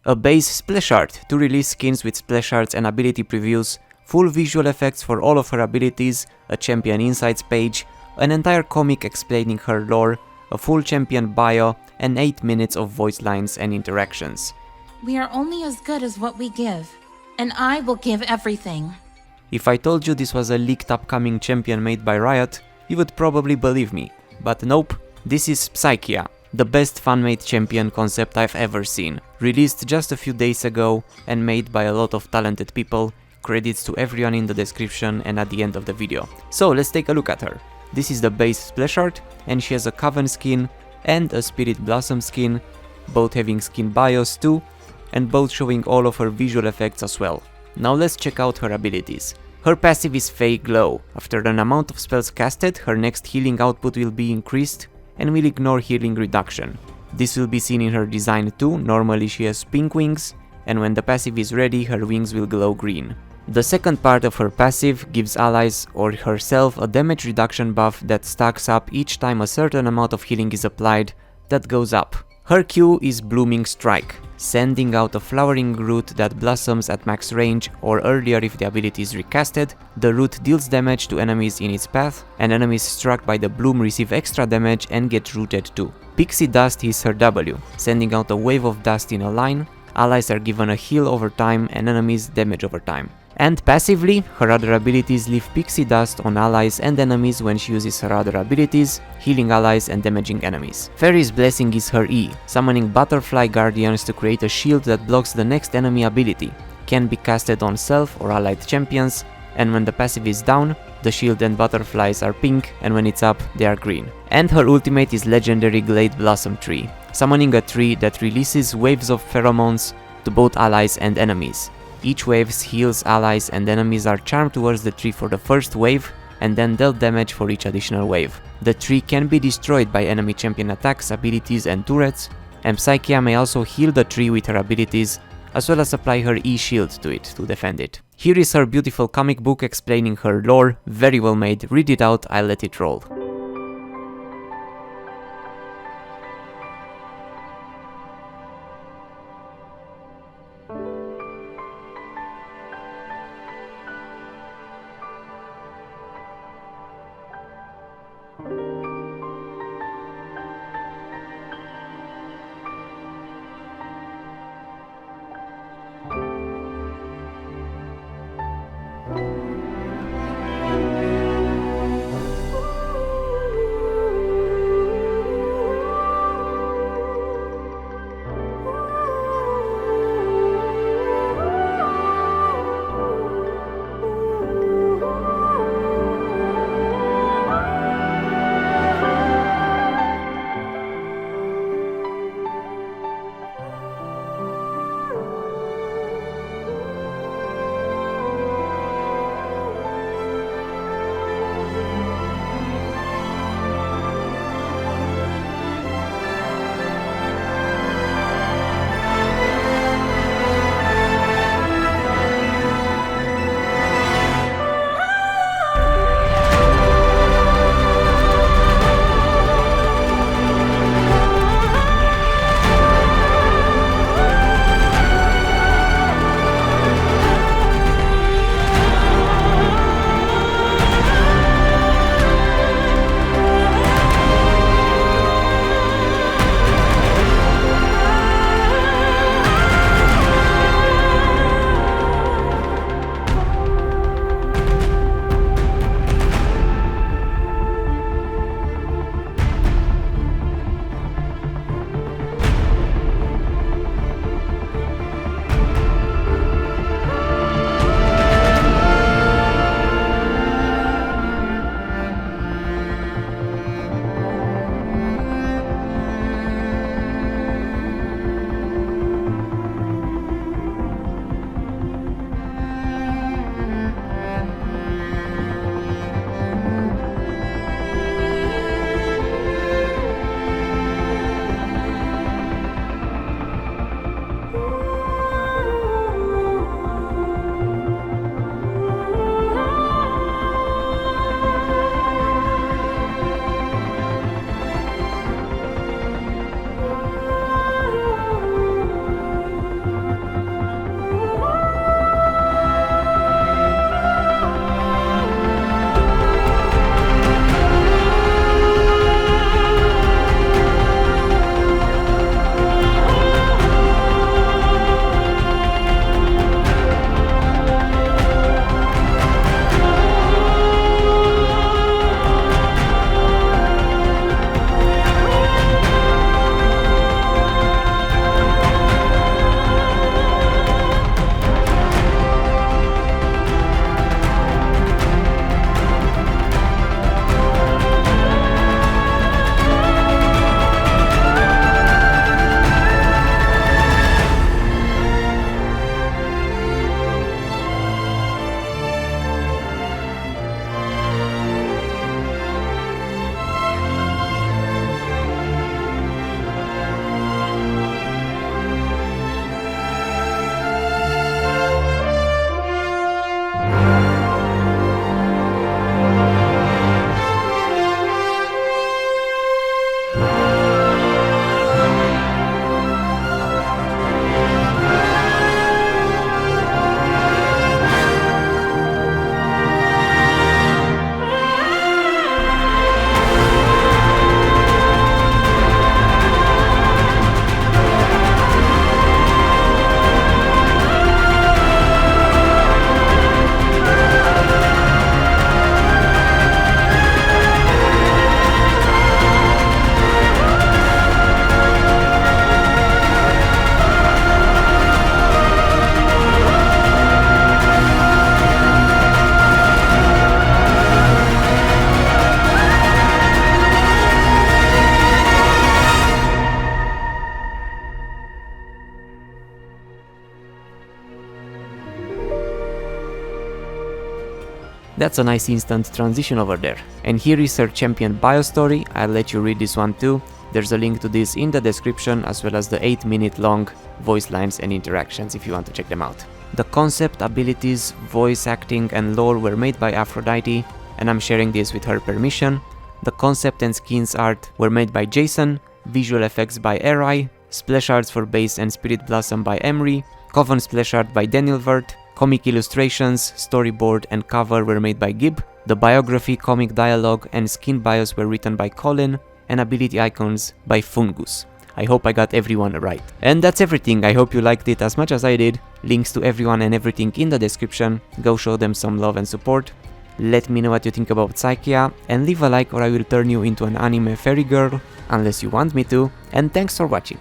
A base splash art to release skins with splash arts and ability previews, full visual effects for all of her abilities, a champion insights page, an entire comic explaining her lore, a full champion bio, and 8 minutes of voice lines and interactions. We are only as good as what we give, and I will give everything. If I told you this was a leaked upcoming champion made by Riot, you would probably believe me. But nope, this is Psychea, the best fan-made champion concept I've ever seen. Released just a few days ago and made by a lot of talented people, credits to everyone in the description and at the end of the video. So let's take a look at her. This is the base splash art, and she has a Coven skin and a Spirit Blossom skin, both having skin bios too, and both showing all of her visual effects as well. Now let's check out her abilities. Her passive is Fake Glow. After an amount of spells casted, her next healing output will be increased and will ignore healing reduction. This will be seen in her design too. Normally she has pink wings, and when the passive is ready, her wings will glow green. The second part of her passive gives allies or herself a damage reduction buff that stacks up each time a certain amount of healing is applied, that goes up. Her Q is Blooming Strike, sending out a flowering root that blossoms at max range or earlier if the ability is recasted. The root deals damage to enemies in its path, and enemies struck by the bloom receive extra damage and get rooted too. Pixie Dust is her W, sending out a wave of dust in a line. Allies are given a heal over time and enemies damage over time. And passively, her other abilities leave pixie dust on allies and enemies when she uses her other abilities, healing allies and damaging enemies. Fairy's Blessing is her E, summoning butterfly guardians to create a shield that blocks the next enemy ability. Can be casted on self or allied champions, and when the passive is down, the shield and butterflies are pink, and when it's up, they are green. And her ultimate is Legendary Glade Blossom Tree, summoning a tree that releases waves of pheromones to both allies and enemies. Each wave heals allies and enemies are charmed towards the tree for the first wave and then dealt damage for each additional wave. The tree can be destroyed by enemy champion attacks, abilities and turrets, and Psychea may also heal the tree with her abilities, as well as apply her E-shield to it to defend it. Here is her beautiful comic book explaining her lore, very well made, read it out, I'll let it roll. That's a nice instant transition over there. And here is her champion bio story. I'll let you read this one too. There's a link to this in the description, as well as the 8-minute long voice lines and interactions if you want to check them out. The concept, abilities, voice acting and lore were made by Aphrodite, and I'm sharing this with her permission. The concept and skins art were made by Jason, visual effects by Erai, splash arts for base and Spirit Blossom by Emery, Coven splash art by Daniel Vert, comic illustrations, storyboard and cover were made by Gib, the biography, comic dialogue and skin bios were written by Colin, and ability icons by Fungus. I hope I got everyone right. And that's everything. I hope you liked it as much as I did. Links to everyone and everything in the description. Go show them some love and support. Let me know what you think about Psychea, and leave a like or I will turn you into an anime fairy girl, unless you want me to, and thanks for watching.